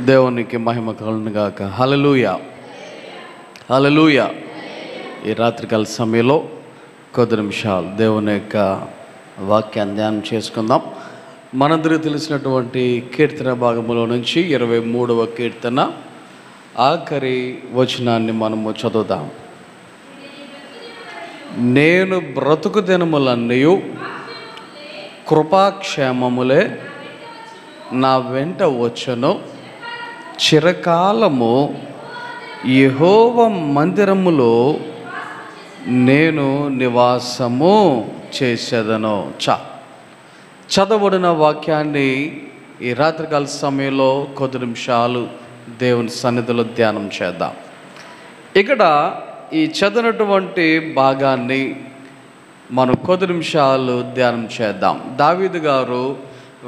దేవునికి మహిమ కలుగును గాక. హల్లెలూయా, హల్లెలూయా. ఈ రాత్రికాల సమయంలో కొద్ది నిమిషాలు దేవుని యొక్క వాక్యాన్ని ధ్యానం చేసుకుందాం. మనందరికీ తెలిసినటువంటి కీర్తన భాగములో నుంచి 23వ కీర్తన ఆఖరి వచనాన్ని మనము చదువుదాం. నేను బ్రతుకు దినములన్నీ కృపాక్షేమములే నా వెంట వచ్చును, చిరకాలము యెహోవా మందిరములో నేను నివాసము చేసేదను. చదవబడిన వాక్యాన్ని ఈ రాత్రికాల సమయంలో కొద్ది నిమిషాలు దేవుని సన్నిధిలో ధ్యానం చేద్దాం. ఇక్కడ ఈ చదివినటువంటి భాగాన్ని మనం కొద్ది నిమిషాలు ధ్యానం చేద్దాం. దావీదు గారు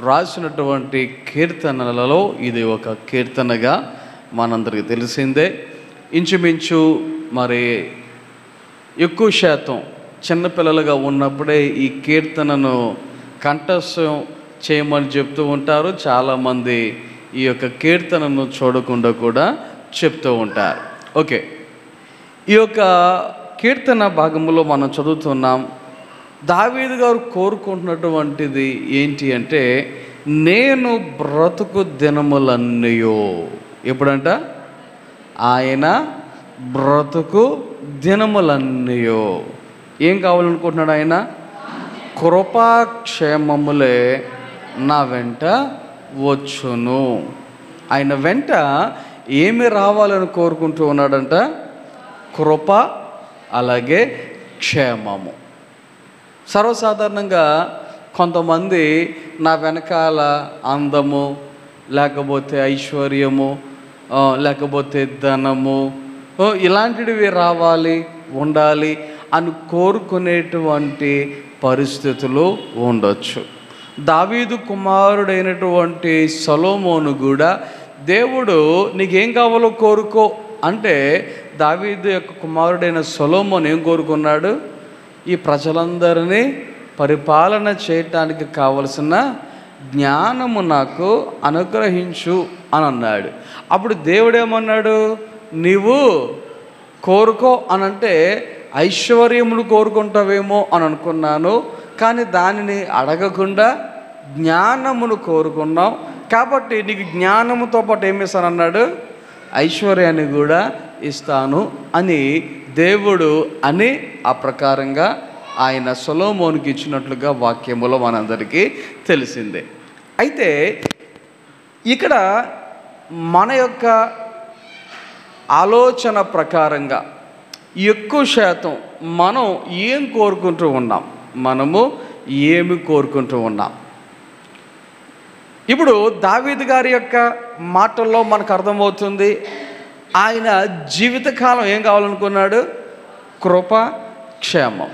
రాసినటువంటి కీర్తనలలో ఇది ఒక కీర్తనగా మనందరికీ తెలిసిందే. ఇంచుమించు మరి ఎక్కువ శాతం చిన్నపిల్లలుగా ఉన్నప్పుడే ఈ కీర్తనను కంఠస్థం చేయమని చెప్తూ ఉంటారు. చాలామంది ఈ యొక్క కీర్తనను చూడకుండా కూడా చెప్తూ ఉంటారు. ఓకే, ఈ యొక్క కీర్తన భాగంలో మనం చదువుతున్నాం. దావీదు గారు కోరుకుంటున్నటువంటిది ఏంటి అంటే, నేను బ్రతుకు దినములన్నయో, ఎప్పుడంట ఆయన బ్రతుకు దినములన్నయో ఏం కావాలనుకుంటున్నాడు ఆయన? కృపాక్షేమములే నా వెంట వచ్చును. ఆయన వెంట ఏమి రావాలని కోరుకుంటూ ఉన్నాడంట? కృప, అలాగే క్షేమము. సర్వసాధారణంగా కొంతమంది నా వెనకాల అందము, లేకపోతే ఐశ్వర్యము, లేకపోతే ధనము, ఇలాంటివి రావాలి, ఉండాలి అని కోరుకునేటువంటి పరిస్థితులు ఉండొచ్చు. దావీదు కుమారుడైనటువంటి సొలొమోను కూడా దేవుడు నీకేం కావాలో కోరుకో అంటే, దావీదు యొక్క కుమారుడైన సొలొమోను ఏం కోరుకున్నాడు? ఈ ప్రజలందరినీ పరిపాలన చేయటానికి కావలసిన జ్ఞానము నాకు అనుగ్రహించు అని అన్నాడు. అప్పుడు దేవుడేమన్నాడు? నీవు కోరుకో అనంటే ఐశ్వర్యమును కోరుకుంటావేమో అని అనుకున్నాను, కానీ దానిని అడగకుండా జ్ఞానమును కోరుకున్నావు, కాబట్టి నీకు జ్ఞానముతో పాటు ఏమి ఇస్తానన్నాడు? ఐశ్వర్యాన్ని కూడా ఇస్తాను అని దేవుడు అని ఆ ప్రకారంగా ఆయన సొలొమోనుకి ఇచ్చినట్లుగా వాక్యములో మనందరికీ తెలిసిందే. అయితే ఇక్కడ మన యొక్క ఆలోచన ప్రకారంగా ఎక్కువ శాతం మనం ఏం కోరుకుంటూ ఉన్నాం? మనము ఏమి కోరుకుంటూ ఉన్నాం? ఇప్పుడు దావీదు గారి యొక్క మాటల్లో మనకు అర్థమవుతుంది, ఆయన జీవితకాలం ఏం కావాలనుకున్నాడు? కృప, క్షేమం.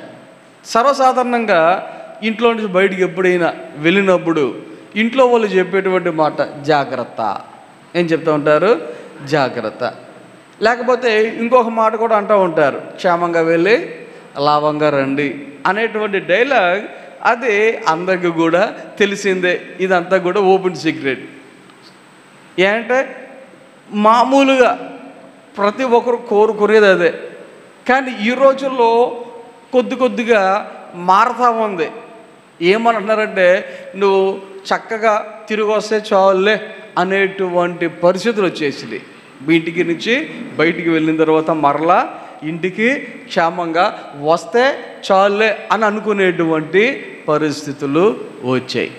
సర్వసాధారణంగా ఇంట్లో నుంచి బయటికి ఎప్పుడైనా వెళ్ళినప్పుడు ఇంట్లో వాళ్ళు చెప్పేటువంటి మాట జాగ్రత్త. ఏం చెప్తూ ఉంటారు? జాగ్రత్త. లేకపోతే ఇంకొక మాట కూడా అంటూ ఉంటారు, క్షేమంగా వెళ్ళి లాభంగా రండి అనేటువంటి డైలాగ్. అది అందరికీ కూడా తెలిసిందే. ఇదంతా కూడా ఓపెన్ సీక్రెట్. ఏంటంటే మామూలుగా ప్రతి ఒక్కరు కోరుకునేది అదే. కానీ ఈ రోజుల్లో కొద్దిగా మారుతూ ఉంది. ఏమంటున్నారంటే, నువ్వు చక్కగా తిరిగి వస్తే చాలులే అనేటువంటి పరిస్థితులు వచ్చేసింది. ఇంటికి నుంచి బయటికి వెళ్ళిన తర్వాత మరలా ఇంటికి క్షేమంగా వస్తే చాలులే అని అనుకునేటువంటి పరిస్థితులు వచ్చాయి.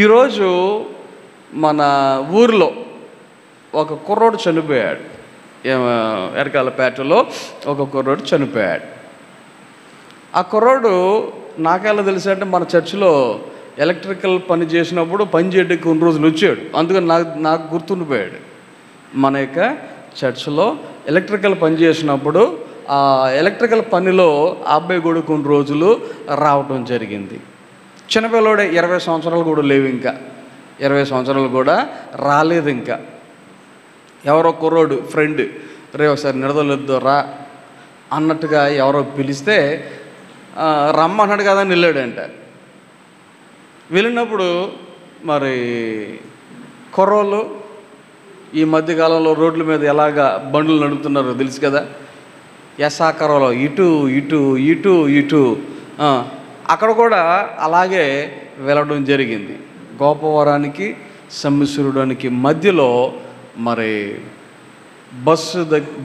ఈరోజు మన ఊరిలో ఒక కుర్రోడు చనిపోయాడు. ఎరకాలపేటలో ఒక కుర్రోడు చనిపోయాడు. ఆ కుర్రోడు నాకెలా తెలుసు అంటే, మన చర్చిలో ఎలక్ట్రికల్ పని చేసినప్పుడు పని చేయడానికి కొన్ని రోజులు వచ్చాడు. అందుకని నాకు గుర్తుండిపోయాడు. మన యొక్క చర్చిలో ఎలక్ట్రికల్ పని చేసినప్పుడు ఆ ఎలక్ట్రికల్ పనిలో ఆ అబ్బాయి కూడా కొన్ని రోజులు రావటం జరిగింది. చిన్నపిల్లడే, 20 సంవత్సరాలు కూడా లేవు, ఇంకా 20 సంవత్సరాలు కూడా రాలేదు. ఇంకా ఎవరో కుర్రోడు ఫ్రెండ్, రే ఒకసారి నిడదలొద్దు రా అన్నట్టుగా ఎవరో పిలిస్తే రమ్మన్నాడు కదా అని వెళ్ళాడంట. వెళ్ళినప్పుడు మరి కుర్రోళ్ళు ఈ మధ్యకాలంలో రోడ్ల మీద ఎలాగా బండ్లు నడుపుతున్నారో తెలుసు కదా. ఎసాకరలో ఇటు ఇటు ఇటు ఇటు అక్కడ కూడా అలాగే వెళ్ళడం జరిగింది. గోపవరానికి సమ్మిశ్రుడానికి మధ్యలో మరి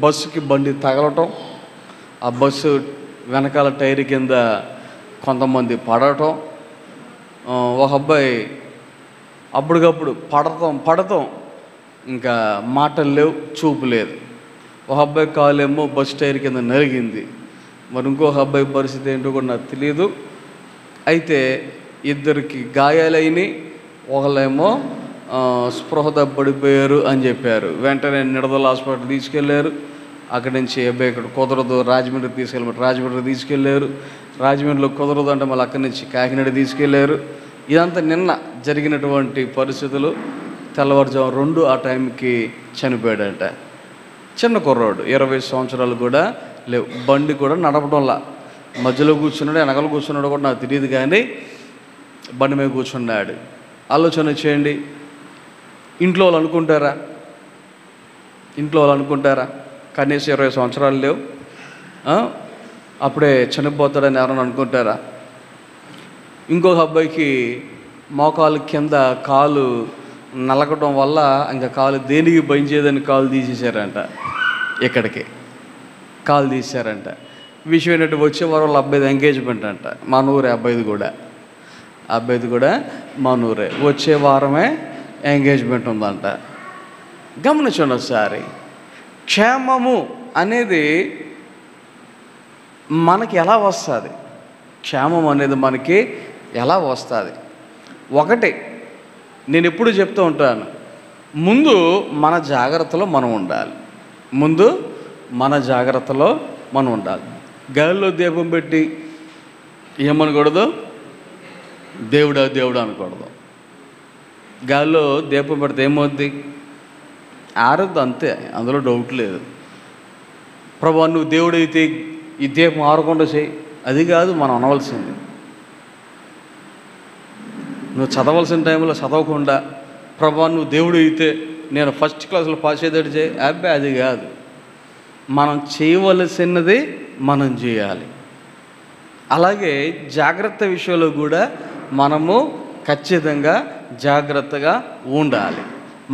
బస్సుకి బండి తగలటం, ఆ బస్సు వెనకాల టైర్ కింద కొంతమంది పడటం, ఒక అబ్బాయి అప్పటికప్పుడు పడతాం ఇంకా మాటలు లేవు, చూపు లేదు. ఒక అబ్బాయి కాలేమో బస్సు టైర్ కింద నలిగింది. మరి ఇంకొక అబ్బాయి పరిస్థితి ఏంటో కూడా నాకు తెలియదు. అయితే ఇద్దరికి గాయాలైనవి, ఒకళ్ళేమో స్పృహ పడిపోయారు అని చెప్పారు. వెంటనే నిడదల హాస్పిటల్ తీసుకెళ్ళారు. అక్కడి నుంచి అబ్బాయి ఇక్కడ కుదరదు రాజమండ్రి తీసుకెళ్ళమంటే రాజమండ్రి తీసుకెళ్ళారు. రాజమండ్రిలో కుదరదు అంటే మళ్ళీ అక్కడి నుంచి కాకినాడ తీసుకెళ్ళారు. ఇదంతా నిన్న జరిగినటువంటి పరిస్థితులు. తెల్లవారుజాము 2 ఆ టైంకి చనిపోయాడంట. చిన్న కుర్రాడు, 20 సంవత్సరాలు కూడా లేవు. బండి కూడా నడపడంలా, మధ్యలో కూర్చున్నాడు, వెనకాల కూర్చున్నాడు కూడా నాకు తెలియదు, కానీ బండి మీద కూర్చున్నాడు. ఆలోచన చేయండి, ఇంట్లో వాళ్ళు అనుకుంటారా కనీసం 20 సంవత్సరాలు లేవు, అప్పుడే చనిపోతాడని ఎవరైనా అనుకుంటారా? ఇంకొక అబ్బాయికి మోకాలు కింద కాలు నలగడం వల్ల ఇంకా కాలు దేనికి పనిచేయదని కాలు తీసేశారంట. ఇక్కడికి కాలు తీశారంట. విషయం ఏంటంటే వచ్చే వారం వాళ్ళ అబ్బాయిది ఎంగేజ్మెంట్ అంట. మా నూరే అబ్బాయిది కూడా మా నూరే. వచ్చే వారమే ఎంగేజ్మెంట్ ఉందంట. గమనించండి ఒకసారి, క్షేమము అనేది మనకి ఎలా వస్తుంది? క్షేమం అనేది మనకి ఎలా వస్తుంది? ఒకటి నేను ఎప్పుడు చెప్తూ ఉంటాను, ముందు మన జాగ్రత్తలో మనం ఉండాలి. గాలిలో దీపం పెట్టి ఏమనకూడదు, దేవుడు అనకూడదు. గాలిలో దీపం పెడితే ఏమవుద్ది? ఆరద్దు, అంతే, అందులో డౌట్ లేదు. ప్రభువా నువ్వు దేవుడైతే ఈ దీపం ఆరకుండా చేయి, అది కాదు మనం అనవలసింది. నువ్వు చదవలసిన టైంలో చదవకుండా ప్రభువా నువ్వు దేవుడు అయితే నేను ఫస్ట్ క్లాస్లో పాస్ అయ్యేటట్టు చేయి, అబ్బాయి అది కాదు. మనం చేయవలసినది మనం చేయాలి. అలాగే జాగ్రత్త విషయంలో కూడా మనము ఖచ్చితంగా జాగ్రత్తగా ఉండాలి.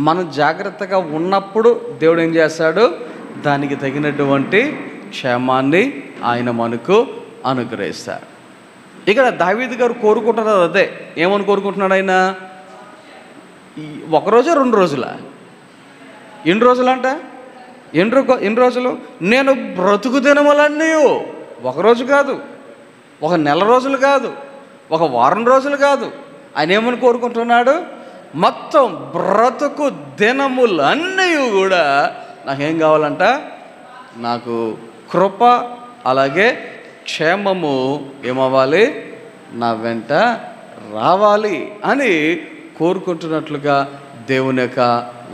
మనం జాగ్రత్తగా ఉన్నప్పుడు దేవుడు ఏం చేస్తాడు? దానికి తగినటువంటి క్షేమాన్ని ఆయన మనకు అనుగ్రహిస్తాడు. ఇక్కడ దావీదు గారు కోరుకుంటున్నది అదే. ఏమని కోరుకుంటున్నాడు ఆయన? ఒకరోజు 2 రోజులా? ఎన్ని రోజులంట? ఎన్ని రోజులు? నేను బ్రతుకు దినములన్నీ, ఒకరోజు కాదు, ఒక నెల రోజులు కాదు, ఒక వారం రోజులు కాదు. ఆయన ఏమని కోరుకుంటున్నాడు? మొత్తం బ్రతుకు దినములన్నీ కూడా నాకేం కావాలంట? నాకు కృప అలాగే క్షేమము ఏమవ్వాలి, నా వెంట రావాలి అని కోరుకుంటున్నట్లుగా దేవుని యొక్క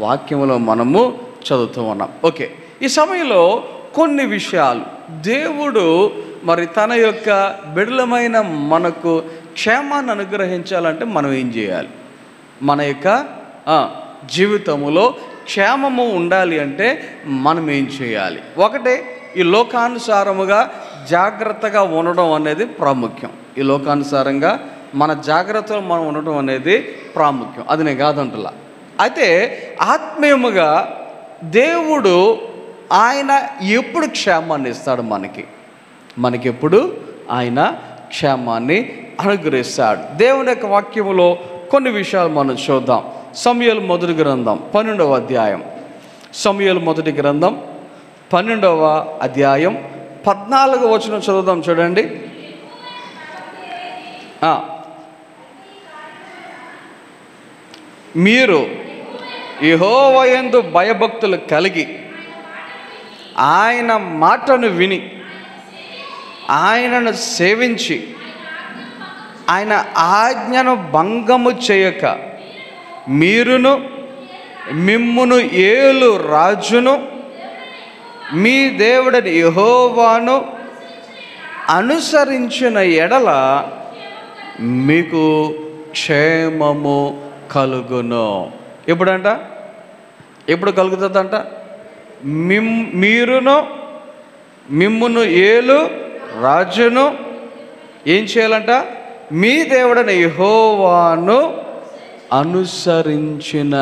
వాక్యంలో మనము చదువుతూ ఉన్నాం. ఓకే, ఈ సమయంలో కొన్ని విషయాలు దేవుడు మరి తన యొక్క బిడ్డలమైన మనకు క్షేమాన్ని అనుగ్రహించాలంటే మనం ఏం చేయాలి? మన యొక్క జీవితంలో క్షేమము ఉండాలి అంటే మనం ఏం చేయాలి? ఒకటే, ఈ లోకానుసారముగా జాగ్రత్తగా ఉండడం అనేది ప్రాముఖ్యం. ఈ లోకానుసారంగా మన జాగ్రత్తలో మనం ఉండటం అనేది ప్రాముఖ్యం, అది నేను కాదంటలా. అయితే ఆత్మీయముగా దేవుడు ఆయన ఎప్పుడు క్షేమాన్ని ఇస్తాడు? మనకెప్పుడు ఆయన క్షేమాన్ని అనుగ్రహిస్తాడు. దేవుని యొక్క వాక్యములో కొన్ని విషయాలు మనం చూద్దాం. సమూయేలు మొదటి గ్రంథం 12వ అధ్యాయం. సమూయేలు మొదటి గ్రంథం 12వ అధ్యాయం 14వ వచనం చదువుదాం. చూడండి. మీరు యెహోవా యందు భయభక్తులు కలిగి ఆయన మాటను విని ఆయనను సేవించి ఆయన ఆజ్ఞను భంగము చేయక మీరును మిమ్మును ఏలు రాజును మీ దేవుడని యెహోవాను అనుసరించిన ఎడల మీకు క్షేమము కలుగును. ఎప్పుడంట? ఎప్పుడు కలుగుతుందంట? మీరును మిమ్మును ఏలు రాజును ఏం చేయాలంట? మీ దేవుడైన యెహోవాను అనుసరించిన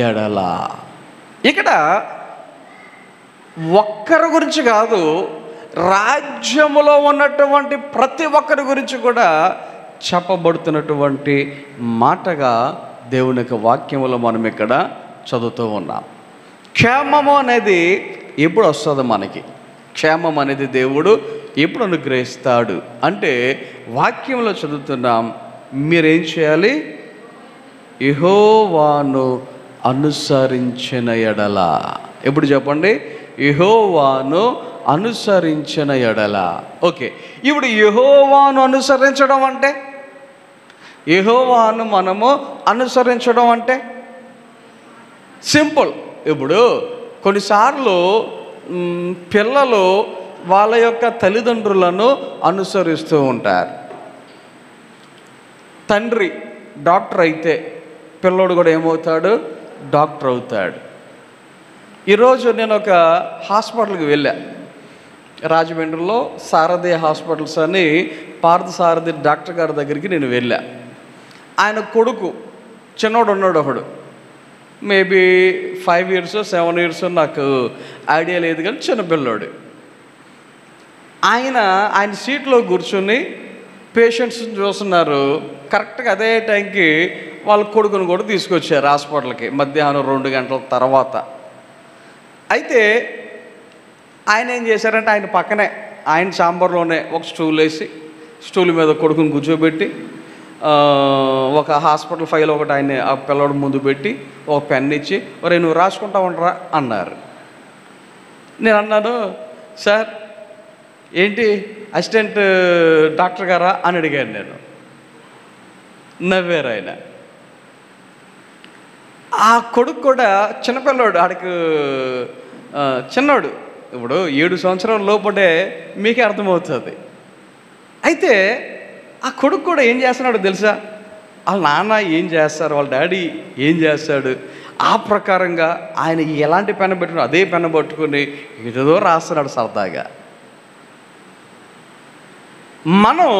ఎడల. ఇక్కడ ఒక్కరి గురించి కాదు, రాజ్యములో ఉన్నటువంటి ప్రతి ఒక్కరి గురించి కూడా చెప్పబడుతున్నటువంటి మాటగా దేవుని యొక్క వాక్యములో మనం ఇక్కడ చదువుతూ ఉన్నాం. క్షేమము అనేది ఎప్పుడు వస్తుందో మనకి? క్షేమం అనేది దేవుడు ఎప్పుడు అనుగ్రహిస్తాడు అంటే వాక్యంలో చదువుతున్నాం, మీరేం చేయాలి? యెహోవాను అనుసరించిన ఎడల. ఎప్పుడు చెప్పండి? యెహోవాను అనుసరించిన ఎడల. ఓకే, ఇప్పుడు యెహోవాను అనుసరించడం అంటే, యెహోవాను మనము అనుసరించడం అంటే సింపుల్. ఇప్పుడు కొన్నిసార్లు పిల్లలు వాళ్ళ యొక్క తల్లిదండ్రులను అనుసరిస్తూ ఉంటారు. తండ్రి డాక్టర్ అయితే పిల్లోడు కూడా ఏమవుతాడు? డాక్టర్ అవుతాడు. ఈరోజు నేను ఒక హాస్పిటల్కి వెళ్ళా, రాజమండ్రిలో సారథి హాస్పిటల్స్ అని పార్థసారథి డాక్టర్ గారి దగ్గరికి నేను వెళ్ళా. ఆయన కొడుకు చిన్నోడు ఉన్నాడు, ఒకడు మేబీ 5 years 7 years నాకు ఐడియా లేదు, కానీ చిన్నపిల్లోడు. ఆయన సీట్లో కూర్చొని పేషెంట్స్ని చూస్తున్నారు. కరెక్ట్గా అదే టైంకి వాళ్ళ కొడుకును కూడా తీసుకొచ్చారు హాస్పిటల్కి మధ్యాహ్నం 2 గంటల తర్వాత. అయితే ఆయన ఏం చేశారంటే, ఆయన పక్కనే ఆయన చాంబర్లోనే ఒక స్టూల్ వేసి స్టూల్ మీద కొడుకుని కూర్చోబెట్టి ఒక హాస్పిటల్ ఫైల్ ఒకటి ఆయన ఆ పిల్లడు ముందు పెట్టి ఒక పెన్ ఇచ్చి, ఒరే నువ్వు రాసుకుంటా ఉండరా అన్నారు. నేను అన్నాను, సార్ ఏంటి అసిస్టెంట్ డాక్టర్ గారా అని అడిగాను నేను. నవ్వారు ఆయన. ఆ కొడుకు కూడా చిన్నపిల్లోడు, ఆడికి చిన్నోడు, ఇప్పుడు 7 సంవత్సరాల లోపడే మీకే అర్థమవుతుంది. అయితే ఆ కొడుకు కూడా ఏం చేస్తున్నాడు తెలుసా? వాళ్ళ నాన్న ఏం చేస్తారు, వాళ్ళ డాడీ ఏం చేస్తాడు, ఆ ప్రకారంగా ఆయన ఎలాంటి పెన్ పెట్టుకుని అదే పెన్ పట్టుకుని ఏదో రాస్తున్నాడు సరదాగా. మనం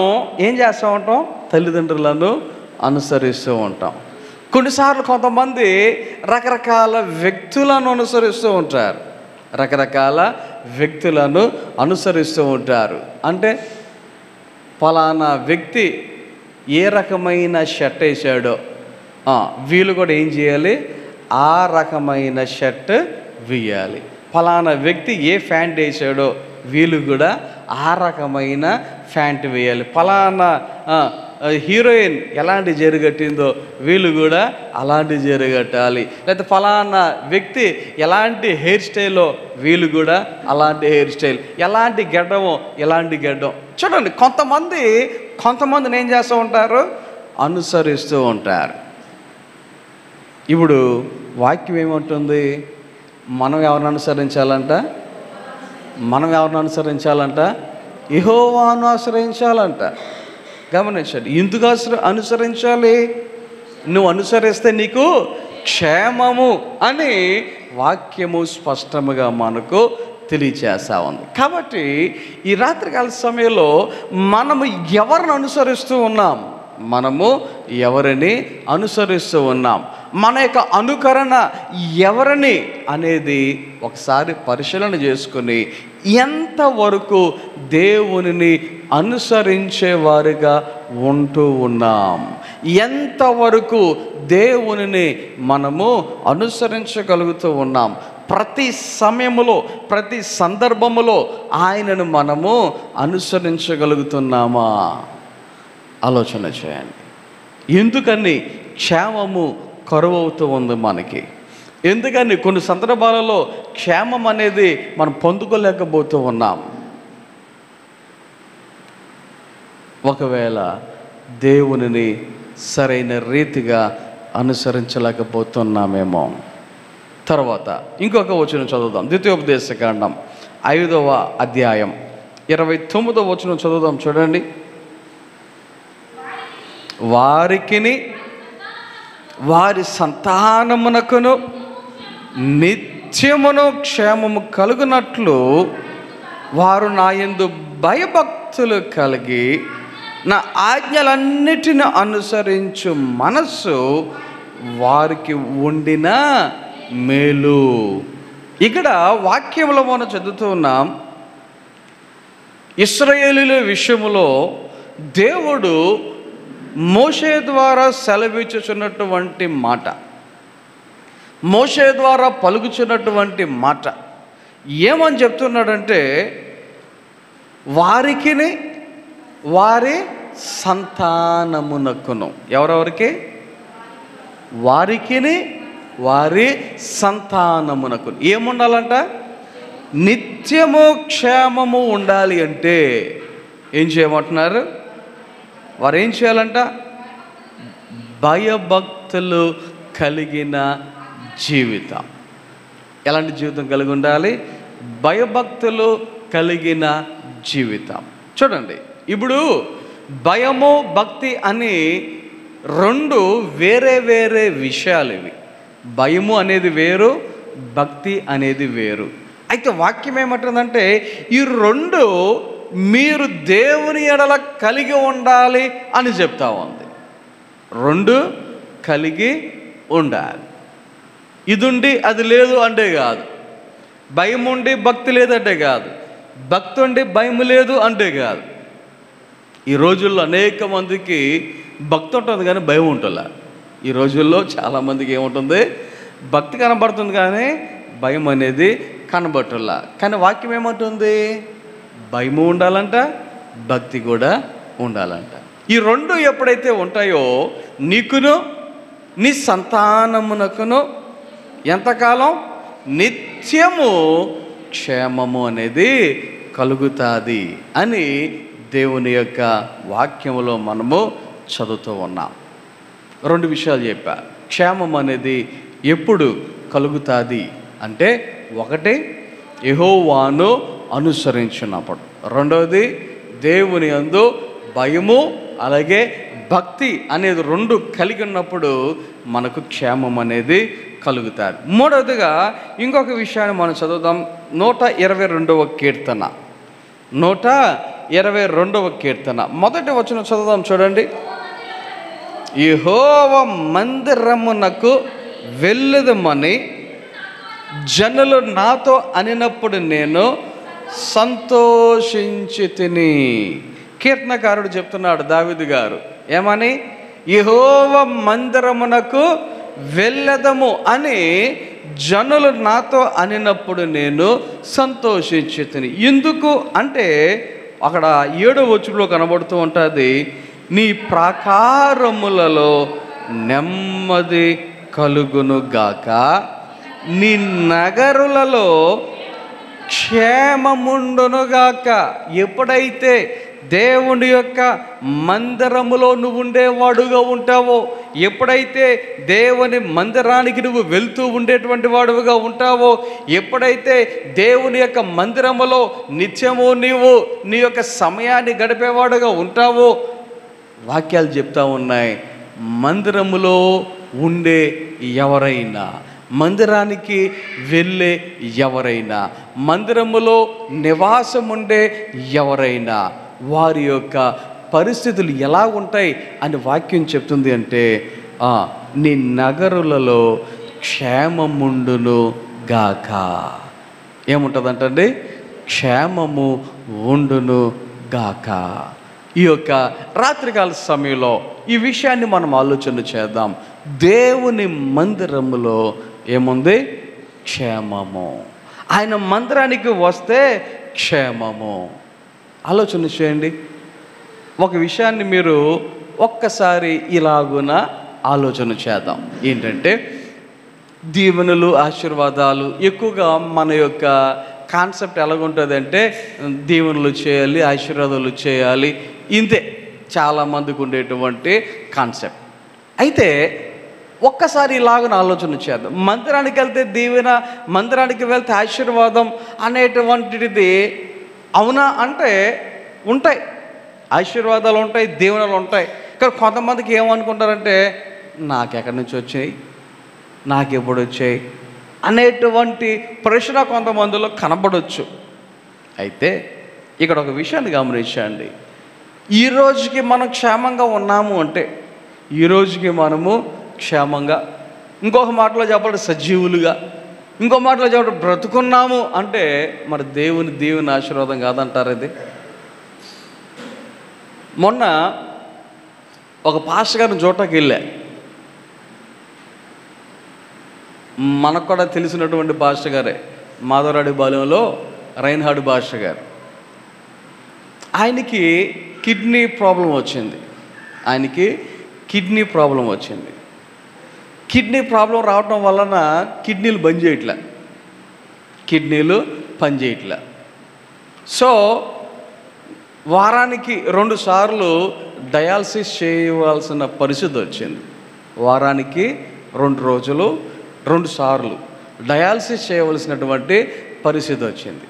ఏం చేస్తూ ఉంటాం? తల్లిదండ్రులను అనుసరిస్తూ ఉంటాం. కొన్నిసార్లు కొంతమంది రకరకాల వ్యక్తులను అనుసరిస్తూ ఉంటారు. రకరకాల వ్యక్తులను అనుసరిస్తూ ఉంటారు. అంటే ఫలానా వ్యక్తి ఏ రకమైన షర్ట్ వేసాడో వీళ్ళు కూడా ఏం చేయాలి? ఆ రకమైన షర్ట్ వేయాలి. ఫలానా వ్యక్తి ఏ ప్యాంట్ వేసాడో వీళ్ళు కూడా ఆ రకమైన ప్యాంట్ వేయాలి. ఫలానా హీరోయిన్ ఎలాంటి జరుగట్టిందో వీళ్ళు కూడా అలాంటి జరుగట్టాలి. లేకపోతే ఫలానా వ్యక్తి ఎలాంటి హెయిర్ స్టైల్లో వీళ్ళు కూడా అలాంటి హెయిర్ స్టైల్, ఎలాంటి గెడ్డమో ఎలాంటి గెడ్డం. చూడండి, కొంతమందిని ఏం చేస్తూ ఉంటారు? అనుసరిస్తూ ఉంటారు. ఇప్పుడు వాక్యం ఏమంటుంది? మనం ఎవరిని అనుసరించాలంట? యెహోవాను ఆశ్రయించాలంట. గమనించండి, ఎందుకు అనుసరించాలి? నువ్వు అనుసరిస్తే నీకు క్షేమము అని వాక్యము స్పష్టముగా మనకు తెలియచేస్తా ఉంది. కాబట్టి ఈ రాత్రికాల సమయంలో మనము ఎవరిని అనుసరిస్తూ ఉన్నాం? మన యొక్క అనుకరణ ఎవరిని అనేది ఒకసారి పరిశీలన చేసుకుని ఎంతవరకు దేవునిని అనుసరించే వారిగా ఉంటూ ఉన్నాం, ఎంతవరకు దేవునిని మనము అనుసరించగలుగుతూ ఉన్నాం, ప్రతి సమయములో ప్రతి సందర్భములో ఆయనను మనము అనుసరించగలుగుతున్నామా? ఆలోచన చేయండి. ఎందుకని క్షేమము కరువు అవుతూ ఉంది మనకి? ఎందుకని కొన్ని సందర్భాలలో క్షేమం అనేది మనం పొందుకోలేకపోతూ ఉన్నాం? ఒకవేళ దేవునిని సరైన రీతిగా అనుసరించలేకపోతున్నామేమో. తర్వాత ఇంకొక వచనం చదువుదాం. ద్వితీయోపదేశకాండం 5వ అధ్యాయం 29వ వచనం చదువుదాం. చూడండి, వారికిని వారి సంతానమునకును నిత్యమును క్షేమము కలుగునట్లు వారు నా యందు భయభక్తులు కలిగి నా ఆజ్ఞలన్నిటిని అనుసరించు మనస్సు వారికి ఉండిన మేలు. ఇక్కడ వాక్యంలో మనం చదువుతూ ఉన్నాం, ఇశ్రాయేలీయుల విషయములో దేవుడు మోషే ద్వారా సెలవిచ్చుచున్నటువంటి మాట, మోషే ద్వారా పలుకుచున్నటువంటి మాట ఏమని చెప్తున్నాడంటే, వారికిని వారి సంతానమునకును, ఎవరెవరికి? వారికిని వారి సంతానమునకును ఏముండాలంట? నిత్యము క్షేమము ఉండాలి. అంటే ఏం చేయమంటున్నారు? వారు ఏం చేయాలంట? భయభక్తులు కలిగిన జీవితం. ఎలాంటి జీవితం కలిగి ఉండాలి? భయభక్తులు కలిగిన జీవితం. చూడండి, ఇప్పుడు భయము భక్తి అని రెండు వేరే వేరే విషయాలు ఇవి. భయము అనేది వేరు, భక్తి అనేది వేరు. అయితే వాక్యం ఏమంటుందంటే, ఈ రెండు మీరు దేవుని ఎడల కలిగి ఉండాలి అని చెప్తా ఉంది. రెండు కలిగి ఉండాలి. ఇది ఉండి అది లేదు అంటే కాదు, భయం ఉండి భక్తి లేదంటే కాదు, భక్తి ఉండి భయం లేదు అంటే కాదు. ఈ రోజుల్లో అనేక మందికి భక్తి ఉంటుంది కానీ భయం ఉంటుందా? ఈ రోజుల్లో చాలామందికి ఏముంటుంది? భక్తి కనబడుతుంది కానీ భయం అనేది కనబడుతుందా? కానీ వాక్యం ఏమంటుంది? భయము ఉండాలంట, భక్తి కూడా ఉండాలంట. ఈ రెండు ఎప్పుడైతే ఉంటాయో నీకును నీ సంతానమునకును ఎంతకాలం? నిత్యము క్షేమము అనేది కలుగుతుంది అని దేవుని యొక్క వాక్యములో మనము చదువుతూ ఉన్నాం. రెండు విషయాలు చెప్పా. క్షేమం అనేది ఎప్పుడు కలుగుతుంది అంటే, ఒకటి యెహోవాను అనుసరించినప్పుడు, రెండవది దేవుని యందు భయము అలాగే భక్తి అనేది రెండు కలిగి ఉన్నప్పుడు మనకు క్షేమం అనేది కలుగుతుంది. మూడవదిగా ఇంకొక విషయాన్ని మనం చదువుదాం. 122వ కీర్తన, 122వ కీర్తన మొదటి వచనం చదువుదాం. చూడండి, యెహోవా మందిరమునకు వెళ్ళుదమని జనులు నాతో అనినప్పుడు నేను సంతోషించి తిని. కీర్తనకారుడు చెప్తున్నాడు, దావీదు గారు ఏమని? యెహోవా మందిరమునకు వెళ్ళదము అని జనులు నాతో అనినప్పుడు నేను సంతోషించి తిని. ఎందుకు అంటే అక్కడ 7వ వచనంలో కనబడుతూ ఉంటుంది, నీ ప్రాకారములలో నెమ్మది కలుగునుగాక, నీ నగరులలో క్షేమముండునుగాక. ఎప్పుడైతే దేవుని యొక్క మందిరములో నువ్వు ఉండేవాడుగా ఉంటావో, ఎప్పుడైతే దేవుని మందిరానికి నువ్వు వెళ్తూ ఉండేటువంటి వాడుగా ఉంటావో, ఎప్పుడైతే దేవుని యొక్క మందిరములో నిత్యము నీవు నీ యొక్క సమయాన్ని గడిపేవాడుగా ఉంటావో, వాక్యాలు చెప్తా ఉన్నాయి, మందిరములో ఉండే ఎవరైనా, మందిరానికి వెళ్ళే ఎవరైనా, మందిరములో నివాసం ఉండే ఎవరైనా వారి యొక్క పరిస్థితులు ఎలా ఉంటాయి అని వాక్యం చెప్తుంది అంటే, నీ నగరులలో క్షేమముండును గాక. ఏముంటుందంటండి? క్షేమము ఉండును గాక. ఈ యొక్క రాత్రికాల సమయంలో ఈ విషయాన్ని మనం ఆలోచన చేద్దాం. దేవుని మందిరములో ఏముంది? క్షేమము. ఆయన మందిరానికి వస్తే క్షేమము. ఆలోచన చేయండి. ఒక విషయాన్ని మీరు ఒక్కసారి ఇలాగున ఆలోచన చేద్దాం. ఏంటంటే, దీవెనలు ఆశీర్వాదాలు ఎక్కువగా మన యొక్క కాన్సెప్ట్ ఎలాగుంటుంది అంటే, దీవెనలు చేయాలి, ఆశీర్వాదాలు చేయాలి, ఇంతే చాలామందికి ఉండేటువంటి కాన్సెప్ట్. అయితే ఒక్కసారి ఇలాగ ఆలోచన చేద్దాం. మందిరానికి వెళ్తే దీవెన, మందిరానికి వెళ్తే ఆశీర్వాదం అనేటువంటిది అవునా అంటే ఉంటాయి, ఆశీర్వాదాలు ఉంటాయి, దీవెనలు ఉంటాయి. కానీ కొంతమందికి ఏమనుకుంటారంటే, నాకెక్కడి నుంచి వచ్చాయి, నాకెప్పుడు వచ్చాయి అనేటువంటి ప్రశ్న కొంతమందిలో కనబడవచ్చు. అయితే ఇక్కడ ఒక విషయాన్ని గమనించండి. ఈ రోజుకి మనం క్షేమంగా ఉన్నాము అంటే, ఈ రోజుకి మనము క్షేమంగా, ఇంకొక మాటలో చెప్పాలి సజీవులుగా, ఇంకో మాటలో చెప్పాలి బ్రతుకున్నాము అంటే మరి దేవుని ఆశీర్వాదం కాదంటారు ఇది. మొన్న ఒక పాస్టర్ గారిని చూడటానికి వెళ్ళా. మనకు కూడా తెలిసినటువంటి పాస్టర్ గారే, మాధవరాడి బాల్యంలో రైన్హార్డ్ పాస్టర్ గారు. ఆయనకి కిడ్నీ ప్రాబ్లం వచ్చింది. కిడ్నీ ప్రాబ్లం రావటం వలన కిడ్నీలు పనిచేయట్లే. సో వారానికి 2 సార్లు డయాలసిస్ చేయవలసిన పరిస్థితి వచ్చింది. వారానికి 2 రోజులు 2 సార్లు డయాలసిస్ చేయవలసినటువంటి పరిస్థితి వచ్చింది.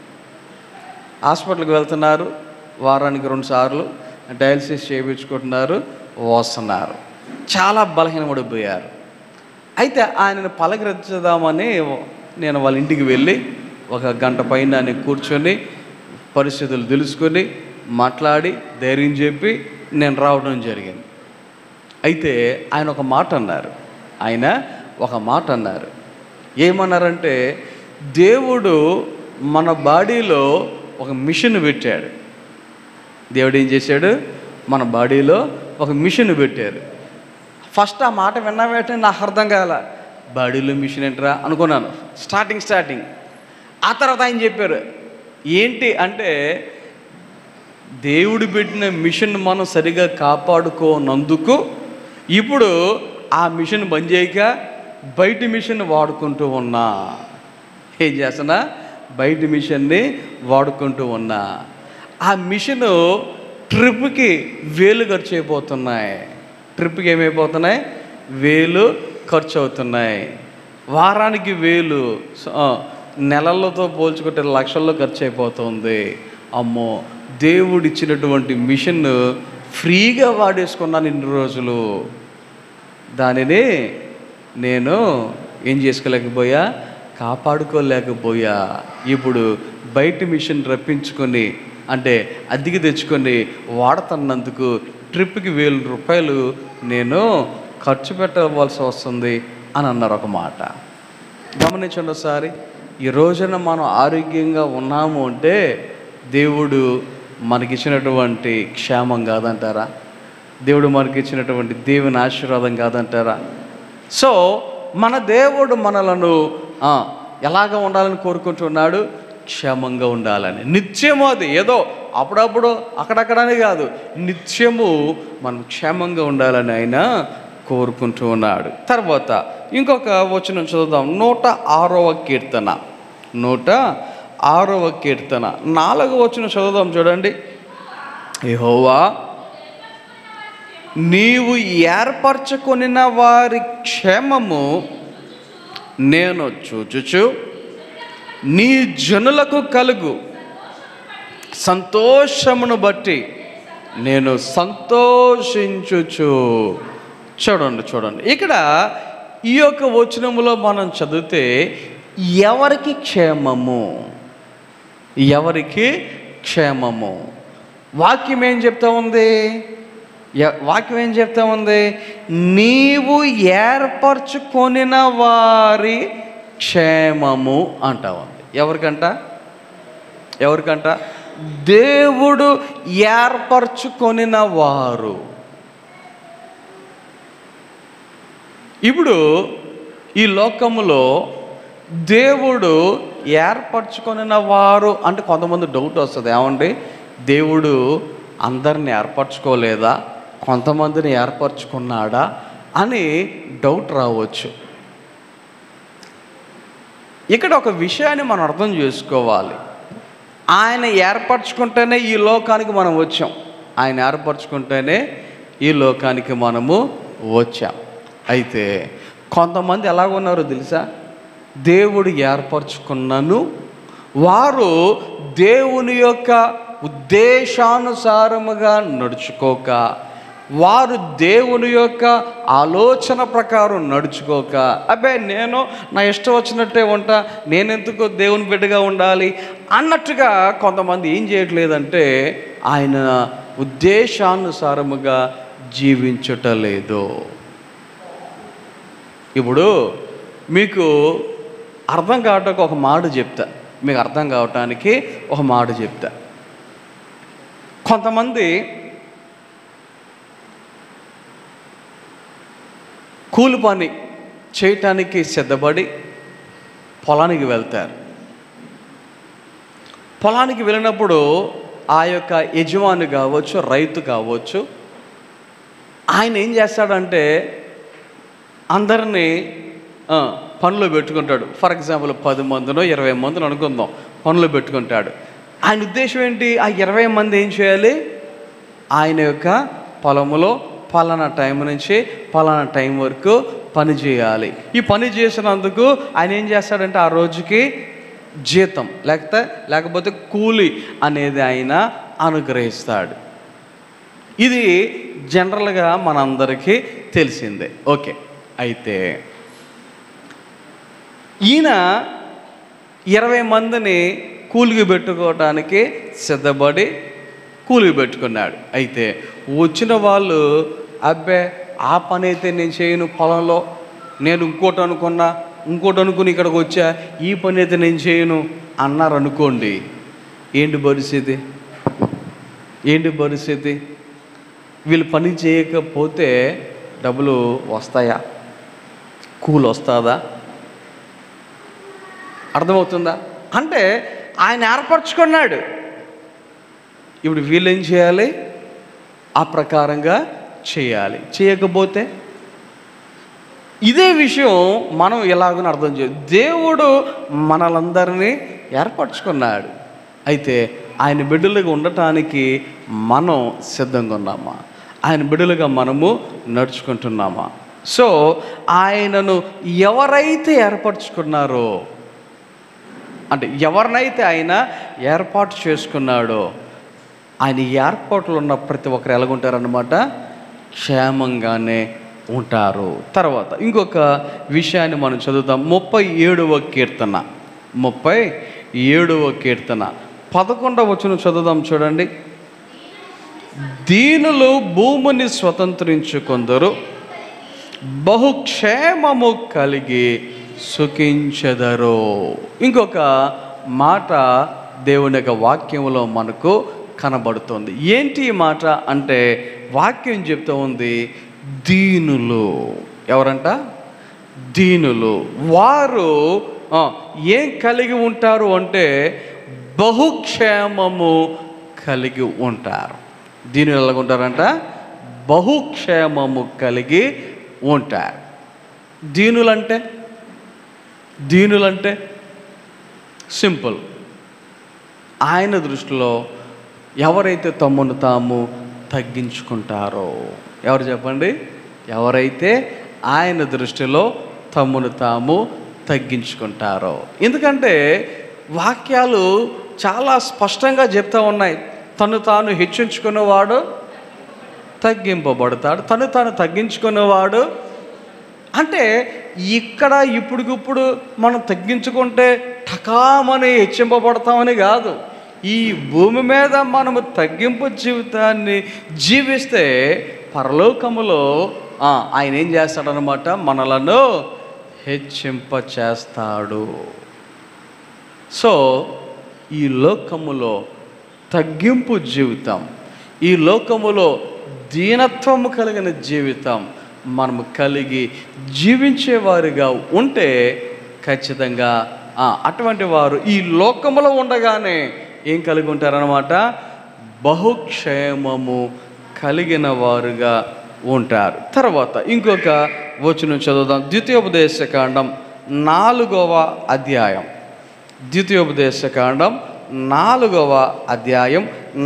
హాస్పిటల్కి వెళ్తున్నారు, వారానికి 2 సార్లు డయాలసిస్ చేయించుకుంటున్నారు, వస్తున్నారు. చాలా బలహీనపడిపోయారు. అయితే ఆయనను పలకరించుదామని నేను వాళ్ళ ఇంటికి వెళ్ళి 1 గంట పైన కూర్చొని పరిస్థితులు తెలుసుకొని మాట్లాడి ధైర్యం చెప్పి నేను రావడం జరిగింది. అయితే ఆయన ఒక మాట అన్నారు. ఏమన్నారంటే, దేవుడు మన బాడీలో ఒక మిషన్ పెట్టాడు. దేవుడు ఏం చేశాడు? మన బాడీలో ఒక మిషన్ పెట్టారు. ఫస్ట్ ఆ మాట విన్న వెంటనే నాకు అర్థం కాల. బాడీలో మిషన్ ఏంట్రా అనుకున్నాను స్టార్టింగ్. ఆ తర్వాత ఆయన చెప్పారు, ఏంటి అంటే, దేవుడు పెట్టిన మిషన్ మనం సరిగా కాపాడుకోనందుకు ఇప్పుడు ఆ మిషన్ బంద్ చేయక బయట మిషన్ వాడుకుంటూ ఉన్నా. ఏం చేస్తున్నా? బయట మిషన్ని వాడుకుంటూ ఉన్నా. ఆ మిషను ట్రిప్కి 1000 ఖర్చు అయిపోతున్నాయి. ట్రిప్కి ఏమైపోతున్నాయి? 1000 ఖర్చు అవుతున్నాయి. వారానికి 1000, నెలలతో పోల్చుకుంటే లక్షల్లో ఖర్చు అయిపోతుంది. అమ్మో, దేవుడు ఇచ్చినటువంటి మిషన్ ఫ్రీగా వాడేసుకున్నాను ఇన్ని రోజులు. దానిని నేను ఏం చేసుకోలేకపోయా, కాపాడుకోలేకపోయా. ఇప్పుడు బయట మిషన్ రప్పించుకొని, అంటే అద్దెకి తెచ్చుకొని వాడుతున్నందుకు ట్రిప్కి 1000 రూపాయలు నేను ఖర్చు పెట్టవలసి వస్తుంది అని అన్నారు. ఒక మాట గమనించండి ఒకసారి. ఈ రోజున మనం ఆరోగ్యంగా ఉన్నాము అంటే దేవుడు మనకిచ్చినటువంటి క్షేమం కాదంటారా? దేవుడు మనకిచ్చినటువంటి దేవుని ఆశీర్వాదం కాదంటారా? సో మన దేవుడు మనలను ఎలాగ ఉండాలని కోరుకుంటున్నాడు? క్షేమంగా ఉండాలని. నిత్యము, అది ఏదో అప్పుడప్పుడు అక్కడక్కడనే కాదు, నిత్యము మనం క్షేమంగా ఉండాలని ఆయన కోరుకుంటూ ఉన్నాడు. తర్వాత ఇంకొక వచనం చదువుదాం. 106వ కీర్తన 4వ వచనం చదువుదాం. చూడండి. యెహోవా, నీవు ఏర్పరచుకొనిన వారి క్షేమము నేను చూచుచు నీ జనులకు కలుగు సంతోషమును బట్టి నేను సంతోషించుచు. చూడండి ఇక్కడ ఈ యొక్క వచనములో మనం చదివితే ఎవరికి క్షేమము వాక్యం ఏం చెప్తా ఉంది? నీవు ఏర్పరచుకొనిన వారి క్షేమము అంటా ఉంది. ఎవరికంట? దేవుడు ఏర్పరచుకొనిన వారు. ఇప్పుడు ఈ లోకములో దేవుడు ఏర్పరచుకొనిన వారు అంటే కొంతమంది డౌట్ వస్తుంది. ఏమండి, దేవుడు అందరిని ఏర్పరచుకోలేదా, కొంతమందిని ఏర్పరచుకున్నాడా అని డౌట్ రావచ్చు. ఇక్కడ ఒక విషయాన్ని మనం అర్థం చేసుకోవాలి. ఆయన ఏర్పరచుకుంటేనే ఈ లోకానికి మనం వచ్చాం. ఆయన ఏర్పరచుకుంటేనే ఈ లోకానికి మనము వచ్చాం. అయితే కొంతమంది ఎలాగున్నారో తెలుసా? దేవుడు ఏర్పరచుకున్నాను, వారు దేవుని యొక్క ఉద్దేశానుసారముగా నడుచుకోక వారు దేవుని యొక్క ఆలోచన ప్రకారం నడుచుకోక, అబ్బే నేను నా ఇష్టం వచ్చినట్టే ఉంటా, నేనెందుకు దేవుని బిడ్డగా ఉండాలి అన్నట్టుగా కొంతమంది ఏం చేయట్లేదంటే ఆయన ఉద్దేశానుసారముగా జీవించటలేదు. ఇప్పుడు మీకు అర్థం కావటానికి ఒక మాట చెప్తా, మీకు అర్థం కావటానికి ఒక మాట చెప్తా. కొంతమంది కూలి పని చేయటానికి సిద్ధపడి పొలానికి వెళ్తారు. పొలానికి వెళ్ళినప్పుడు ఆ యొక్క యజమాని కావచ్చు, రైతు కావచ్చు, ఆయన ఏం చేస్తాడంటే అందరినీ పనులు పెట్టుకుంటాడు. ఫర్ ఎగ్జాంపుల్ 10 మందినో 20 మందిని అనుకుందాం, పనులు పెట్టుకుంటాడు. ఆయన ఉద్దేశం ఏంటి? ఆ 20 మంది ఏం చేయాలి? ఆయన యొక్క పొలంలో పలానా టైం నుంచి పలానా టైం వరకు పని చేయాలి. ఈ పని చేసినందుకు ఆయన ఏం చేస్తాడంటే ఆ రోజుకి జీతం లేకపోతే కూలి అనేది ఆయన అనుగ్రహిస్తాడు. ఇది జనరల్గా మనందరికీ తెలిసిందే. ఓకే, అయితే ఈయన 20 మందిని కూలికి పెట్టుకోవడానికి సిద్ధపడి కూలికి పెట్టుకున్నాడు. అయితే వచ్చిన వాళ్ళు, అబ్బే ఆ పని అయితే నేను చేయను, పొలంలో నేను ఇంకోటి అనుకుని ఇక్కడికి వచ్చా, ఈ పని అయితే నేను చేయను అన్నారు అనుకోండి. ఏంటి పరిస్థితి? వీళ్ళు పని చేయకపోతే డబ్బులు వస్తాయా? కూలి వస్తుందా? అర్థమవుతుందా? అంటే ఆయన ఏర్పరచుకున్నాడు. ఇప్పుడు వీళ్ళు ఏం చేయాలి? ఆ ప్రకారంగా చేయాలి. చేయకపోతే ఇదే విషయం మనం ఎలాగో అర్థం చేయాలి. దేవుడు మనలందరినీ ఏర్పరచుకున్నాడు. అయితే ఆయన బిడ్డలుగా ఉండటానికి మనం సిద్ధంగా ఉన్నామా? ఆయన బిడ్డలుగా మనము నడుచుకుంటున్నామా? సో ఆయనను ఎవరైతే ఏర్పరచుకున్నారో, అంటే ఎవరినైతే ఆయన ఏర్పాటు చేసుకున్నాడో, ఆయన ఏర్పాట్లు ఉన్న ప్రతి ఒక్కరు ఎలాగుంటారన్నమాట? క్షేమంగానే ఉంటారు. తర్వాత ఇంకొక విషయాన్ని మనం చదువుతాం. 37వ కీర్తన 11వ వచనం చదువుదాం, చూడండి. దీనులు భూమిని స్వతంత్రించుకొందరు, బహుక్షేమము కలిగి సుఖించెదరు. ఇంకొక మాట దేవుని యొక్క వాక్యంలో మనకు కనబడుతుంది. ఏంటి ఈ మాట అంటే, వాక్యం చెప్తూ ఉంది, దీనులు. ఎవరంట? దీనులు. వారు ఏం కలిగి ఉంటారు అంటే బహుక్షేమము కలిగి ఉంటారు. దీనులు ఎలాగ ఉంటారంట? బహుక్షేమము కలిగి ఉంటారు. దీనులంటే సింపుల్. ఆయన దృష్టిలో ఎవరైతే తమ్మును తాము తగ్గించుకుంటారో, ఎవరు చెప్పండి? ఎవరైతే ఆయన దృష్టిలో తమ్మును తాము తగ్గించుకుంటారో. ఎందుకంటే వాక్యాలు చాలా స్పష్టంగా చెప్తూ ఉన్నాయి. తను తాను హెచ్చించుకునేవాడు తగ్గింపబడతాడు, తను తాను తగ్గించుకునేవాడు. అంటే ఇక్కడ ఇప్పుడికిప్పుడు మనం తగ్గించుకుంటే టకామని హెచ్చింపబడతామని కాదు. ఈ భూమి మీద మనము తగ్గింపు జీవితాన్ని జీవిస్తే పరలోకములో ఆయన ఏం చేస్తాడనమాట? మనలను హెచ్చింప చేస్తాడు. సో ఈ లోకములో తగ్గింపు జీవితం, ఈ లోకములో దీనత్వము కలిగిన జీవితం మనము కలిగి జీవించేవారిగా ఉంటే ఖచ్చితంగా అటువంటి వారు ఈ లోకములో ఉండగానే ఏం కలిగి ఉంటారన్నమాట? బహుక్షేమము కలిగిన వారుగా ఉంటారు. తర్వాత ఇంకొక వచనం చదువుదాం. ద్వితీయోపదేశకాండం 4వ అధ్యాయం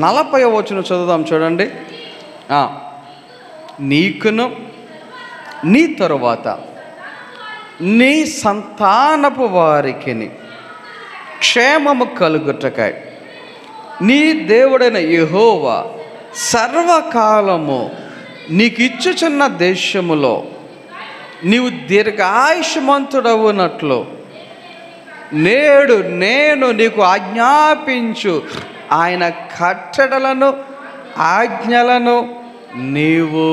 40వ వచనం చదువుదాం, చూడండి. నీకును నీ తరువాత నీ సంతానపు వారికి క్షేమము కలుగుటకై నీ దేవుడైన యెహోవా సర్వకాలము నీకు ఇచ్చుచున్న దేశములో నీవు దీర్ఘాయుష్మంతుడవునట్లు నేడు నేను నీకు ఆజ్ఞాపించు ఆయన కట్టడలను ఆజ్ఞలను నీవు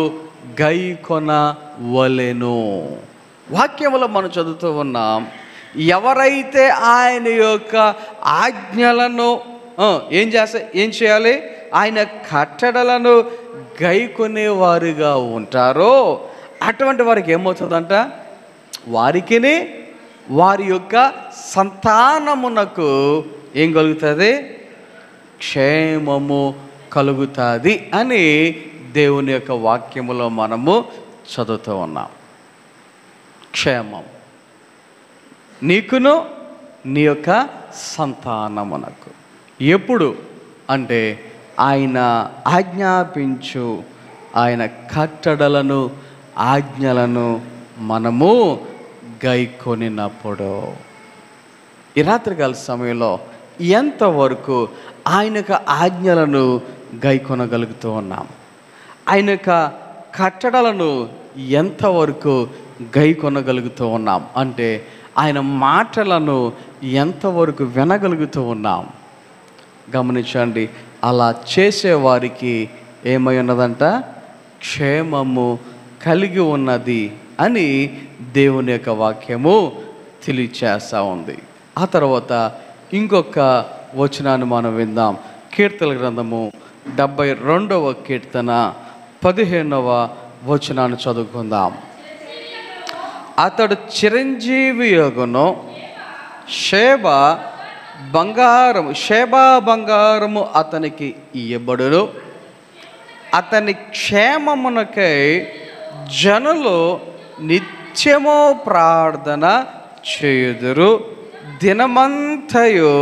గైకొనవలెను. వాక్యములో మనం చదువుతూ ఉన్నాం, ఎవరైతే ఆయన యొక్క ఆజ్ఞలను ఏం చేయాలి, ఆయన కట్టడలను గైకొనేవారుగా ఉంటారో అటువంటి వారికి ఏమవుతుందంట, వారికిని వారి యొక్క సంతానమునకు ఏం కలుగుతుంది, క్షేమము కలుగుతుంది అని దేవుని యొక్క వాక్యములో మనము చదువుతూ ఉన్నాం. క్షేమం నీకును నీ యొక్క సంతానమునకు. ఎప్పుడు అంటే ఆయన ఆజ్ఞాపించు ఆయన కట్టడలను ఆజ్ఞలను మనము గైకొనినప్పుడు. ఈ రాత్రికాల సమయంలో ఎంతవరకు ఆయన యొక్క ఆజ్ఞలను గైకొనగలుగుతూ ఉన్నాం, ఆయన యొక్క కట్టడలను ఎంతవరకు గైకొనగలుగుతూ ఉన్నాం అంటే ఆయన మాటలను ఎంతవరకు వినగలుగుతూ ఉన్నాం. గమనించండి, అలా చేసేవారికి ఏమై ఉన్నదంట, క్షేమము కలిగి ఉన్నది అని దేవుని యొక్క వాక్యము తెలియచేస్తూ ఉంది. ఆ తర్వాత ఇంకొక వచనాన్ని మనం విందాం. కీర్తన గ్రంథము 72వ కీర్తన 15వ వచనాన్ని చదువుకుందాం. అతడు చిరంజీవి యొగును, షేబా బంగారము అతనికి ఇయ్యబడును. అతని క్షేమమునకై జనులు నిత్యము ప్రార్థన చేయుదురు, దినమంతయు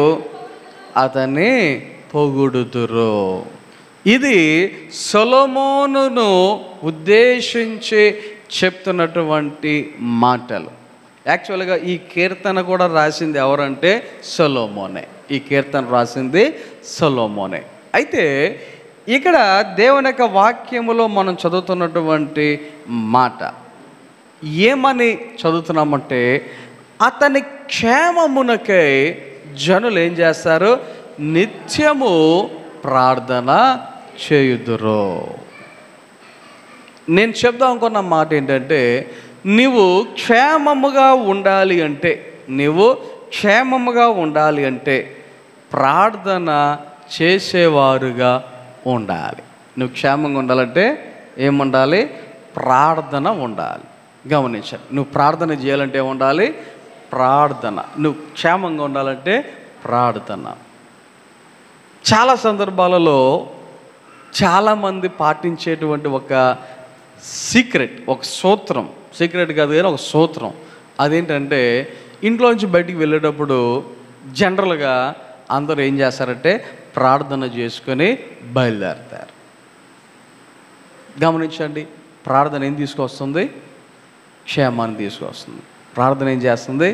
అతన్ని పొగుడుదురు. ఇది సొలొమోనును ఉద్దేశించి చెప్తున్నటువంటి మాటలు. యాక్చువల్గా ఈ కీర్తన కూడా రాసింది ఎవరంటే సొలొమోనే. ఈ కీర్తన రాసింది సొలొమోనే. అయితే ఇక్కడ దేవుని యొక్క వాక్యములో మనం చదువుతున్నటువంటి మాట ఏమని చదువుతున్నామంటే, అతని క్షేమమునకై జనులు ఏం చేస్తారు, నిత్యము ప్రార్థన చేయుదురు. నేను చెప్దాం అనుకున్న మాట ఏంటంటే, నీవు క్షేమముగా ఉండాలి అంటే ప్రార్థన చేసేవారుగా ఉండాలి. నువ్వు క్షేమంగా ఉండాలంటే ఏముండాలి, ప్రార్థన ఉండాలి. గమనించండి, నువ్వు ప్రార్థన చేయాలంటే ఏముండాలి, ప్రార్థన. నువ్వు క్షేమంగా ఉండాలంటే ప్రార్థన. చాలా సందర్భాలలో చాలామంది పాటించేటువంటి ఒక సీక్రెట్, ఒక సూత్రం, సీక్రెట్ కాదు కానీ ఒక సూత్రం, అదేంటంటే ఇంట్లోంచి బయటికి వెళ్ళేటప్పుడు జనరల్గా అందరూ ఏం చేస్తారంటే ప్రార్థన చేసుకొని బయలుదేరుతారు. గమనించండి, ప్రార్థన ఏం తీసుకొస్తుంది, క్షేమాన్ని తీసుకొస్తుంది. ప్రార్థన ఏం చేస్తుంది,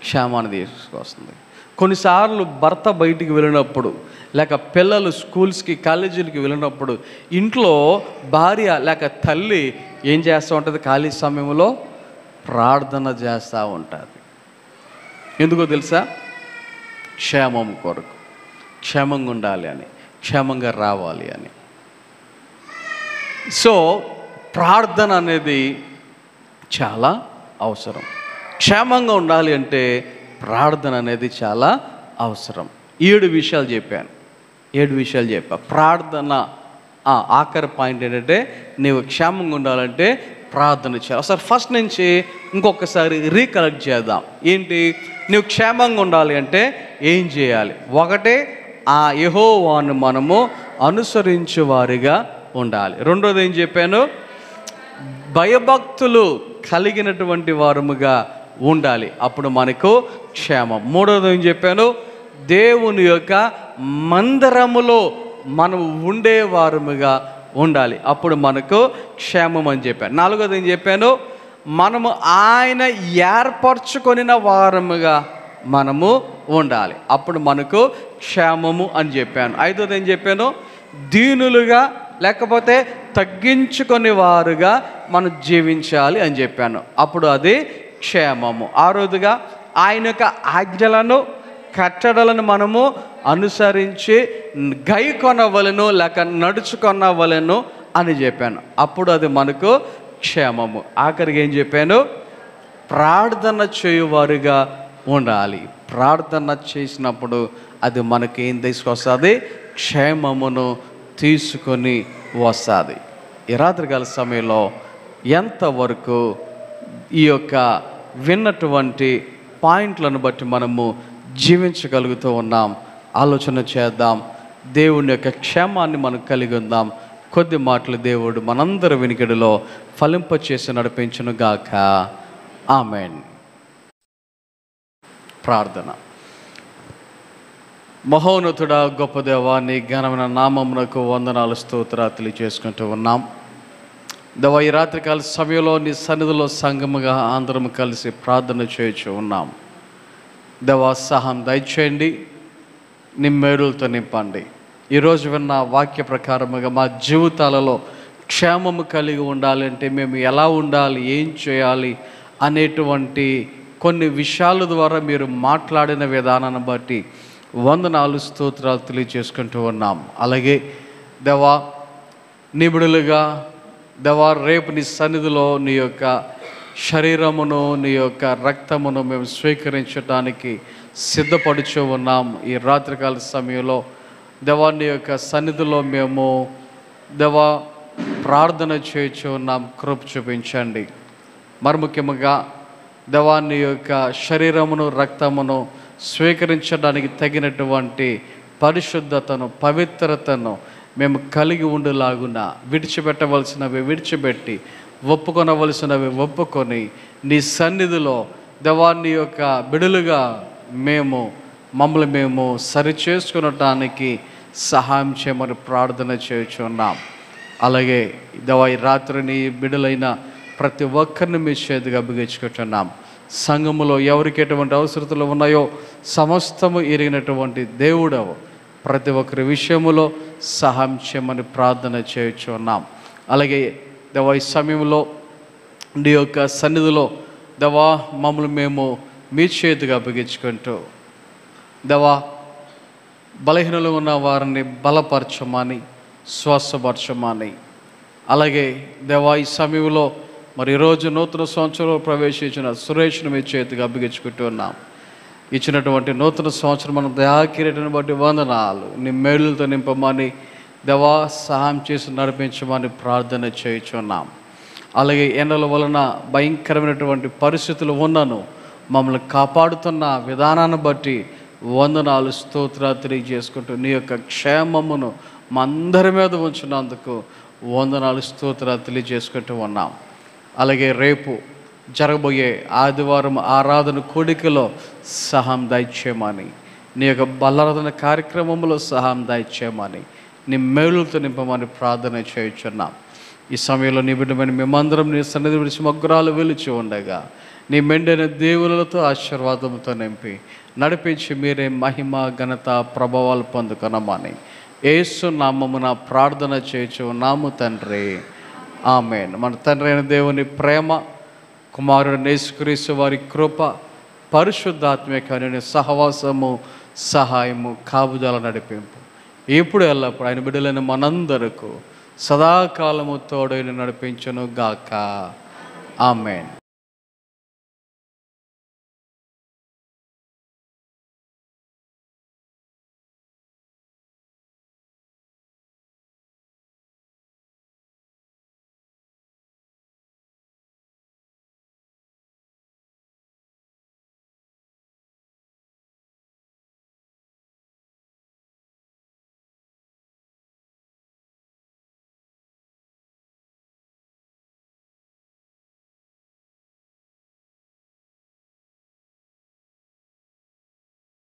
క్షేమాన్ని తీసుకొస్తుంది. కొన్నిసార్లు భర్త బయటికి వెళ్ళినప్పుడు, లేక పిల్లలు స్కూల్స్కి కాలేజీలకి వెళ్ళినప్పుడు ఇంట్లో భార్య లేక తల్లి ఏం చేస్తూ ఉంటుంది, ఖాళీ సమయంలో ప్రార్థన చేస్తూ ఉంటుంది. ఎందుకో తెలుసా, క్షేమం కొరకు, క్షేమంగా ఉండాలి అని, క్షేమంగా రావాలి అని. సో ప్రార్థన అనేది చాలా అవసరం. క్షేమంగా ఉండాలి అంటే ప్రార్థన అనేది చాలా అవసరం. 7 విషయాలు చెప్పాను. ప్రార్థన ఆఖరి పాయింట్ ఏంటంటే, నీవు క్షేమంగా ఉండాలంటే ప్రార్థన చేయాలి. ఒకసారి ఫస్ట్ నుంచి ఇంకొకసారి రీకలెక్ట్ చేద్దాం. ఏంటి, నువ్వు క్షేమంగా ఉండాలి అంటే ఏం చేయాలి? ఒకటే, ఆ యెహోవాను మనము అనుసరించే వారిగా ఉండాలి. రెండోది ఏం చెప్పాను, భయభక్తులు కలిగినటువంటి వారముగా ఉండాలి, అప్పుడు మనకు క్షేమం. మూడోది ఏం చెప్పాను, దేవుని యొక్క మందిరములో మనం ఉండేవారముగా ఉండాలి, అప్పుడు మనకు క్షేమం అని చెప్పాను. నాలుగోది ఏం చెప్పాను, మనము ఆయన ఏర్పరచుకొనిన వారముగా మనము ఉండాలి, అప్పుడు మనకు క్షేమము అని చెప్పాను. ఐదోది ఏం చెప్పాను, దీనులుగా లేకపోతే తగ్గించుకొని వారుగా మనం జీవించాలి అని చెప్పాను. అప్పుడు అది క్షేమము. ఆరోదుగా ఆయన యొక్క ఆజ్ఞలను కట్టడలను మనము అనుసరించి గైకొనవలెను లేక నడుచుకొనవలెను అని చెప్పాను. అప్పుడు అది మనకు క్షేమము. ఆఖరికి ఏం చెప్పాను? ప్రార్థన చేయువారుగా ఉండాలి. ప్రార్థన చేసినప్పుడు అది మనకి ఏం తీసుకొస్తుంది? క్షేమమును తీసుకొని వస్తుంది. ఈ రాత్రికాల సమయంలో ఎంతవరకు ఈ యొక్క విన్నటువంటి పాయింట్లను బట్టి మనము జీవించగలుగుతూ ఉన్నాం? ఆలోచన చేద్దాం. దేవుని యొక్క క్షేమాన్ని మనం కలిగి ఉందాం. కొద్ది మాటలు దేవుడు మనందరి వినికిడిలో ఫలింపచేసి నడిపించును గాక. ఆమేన్. ప్రార్థన. మహోన్నతుడా, గొప్ప దేవా, నీ ఘనమైన నామమునకు వందనాలు, స్తోత్రాలు తెలియజేసుకుంటూ ఉన్నాం. దేవా, ఈ రాత్రికాల సమయంలో నీ సన్నిధిలో సంగముగా అందరం కలిసి ప్రార్థన చేయొచ్చు ఉన్నాం. దేవా, సహాయం దయచేయండి, నీ మేడులతో నింపండి. ఈరోజు విన్న వాక్య ప్రకారముగా మా జీవితాలలో క్షేమము కలిగి ఉండాలంటే మేము ఎలా ఉండాలి, ఏం చేయాలి అనేటువంటి కొన్ని విషయాల ద్వారా మీరు మాట్లాడిన విధానాన్ని బట్టి వందనాలు, స్తోత్రాలు తెలియజేసుకుంటూ ఉన్నాం. అలాగే దేవా, నిబిడులుగా దేవా, రేపు నీ సన్నిధిలో నీ యొక్క శరీరమును, నీ యొక్క రక్తమును మేము స్వీకరించడానికి సిద్ధపడుచు ఉన్నాం. ఈ రాత్రికాల సమయంలో దేవా, నీ యొక్క సన్నిధిలో మేము దేవా ప్రార్థన చేయొచ్చు ఉన్నాం. కృప చూపించండి. మరి ముఖ్యంగా దేవా, నీ యొక్క శరీరమును, రక్తమును స్వీకరించడానికి తగినటువంటి పరిశుద్ధతను, పవిత్రతను మేము కలిగి ఉండేలాగున విడిచిపెట్టవలసినవి విడిచిపెట్టి, ఒప్పుకొనవలసినవి ఒప్పుకొని, నీ సన్నిధిలో దేవా నీ యొక్క బిడులుగా మమ్మల్ని మేము సరి చేసుకునటానికి సహాయం చేయమని ప్రార్థన చేయుచున్నాం. అలాగే దేవా, ఈ రాత్రి నీ బిడులైన ప్రతి ఒక్కరిని మీ చేతిగా అప్పగించుకుంటున్నాం. సంఘములో ఎవరికి ఎటువంటి అవసరతలు ఉన్నాయో సమస్తము ఎరిగినటువంటి దేవుడవు, ప్రతి ఒక్కరి విషయములో సహాయం చేయమని ప్రార్థన చేయుచున్నాం. అలాగే దేవా, ఈ సమయంలో నీ యొక్క సన్నిధిలో దేవా మమ్మల్ని మేము మీ చేతిగా అప్పగించుకుంటూ దేవా, బలహీనలు ఉన్న వారిని బలపరచమని, స్వస్థపరచమని, అలాగే దేవా ఈ సమయంలో మరి ఈరోజు నూతన సంవత్సరంలో ప్రవేశించిన సురేష్ను మీ చేతిగా అప్పగించుకుంటూ ఉన్నాం. ఇచ్చినటువంటి నూతన సంవత్సరం మనం దయాకిరీటను బట్టి వందనాలు. నీ మేలులతో నింపమని దేవా సహాయం చేసి నడిపించమని ప్రార్థన చేయుచున్నాం. అలాగే ఎండల వలన భయంకరమైనటువంటి పరిస్థితులు ఉన్నను మమ్మల్ని కాపాడుతున్న విధానాన్ని బట్టి వందనాలు, స్తోత్రాలు తెలియజేసుకుంటూ నీ యొక్క క్షేమమును మా అందరి మీద ఉంచినందుకు వందనాలు, స్తోత్రాలు తెలియజేసుకుంటూ ఉన్నాం. అలాగే రేపు జరగబోయే ఆదివారం ఆరాధన కూడికలో సహాయం దయచేయమని, నీ యొక్క బలారాధన కార్యక్రమంలో సహాయం దయచేయమని, నీ మేలులతో నింపమని ప్రార్థన చేయుచున్నాం. ఈ సమయంలో నీ బిడ్డమని మేమందరం నీ సన్నిధి విడిచి మగ్గురాలు వెలిచి ఉండగా నీ మెండైన దేవులతో ఆశీర్వాదంతో నింపి నడిపించి మీరే మహిమ, ఘనత, ప్రభావాలు పొందుకొనమని యేసు నామమున ప్రార్థన చేయుచున్నాము తండ్రి. ఆమేన్. మన తండ్రి అయిన దేవుని ప్రేమ, కుమారుడు యేసుక్రీస్తు వారి కృప, పరిశుద్ధాత్మిక సహవాసము, సహాయము, కాపుదల, నడిపింపు ఇప్పుడు ఎల్లప్పుడు ఆయన బిడ్డలైన మనందరకు సదాకాలము తోడైన నడిపించును గాక. ఆమేన్.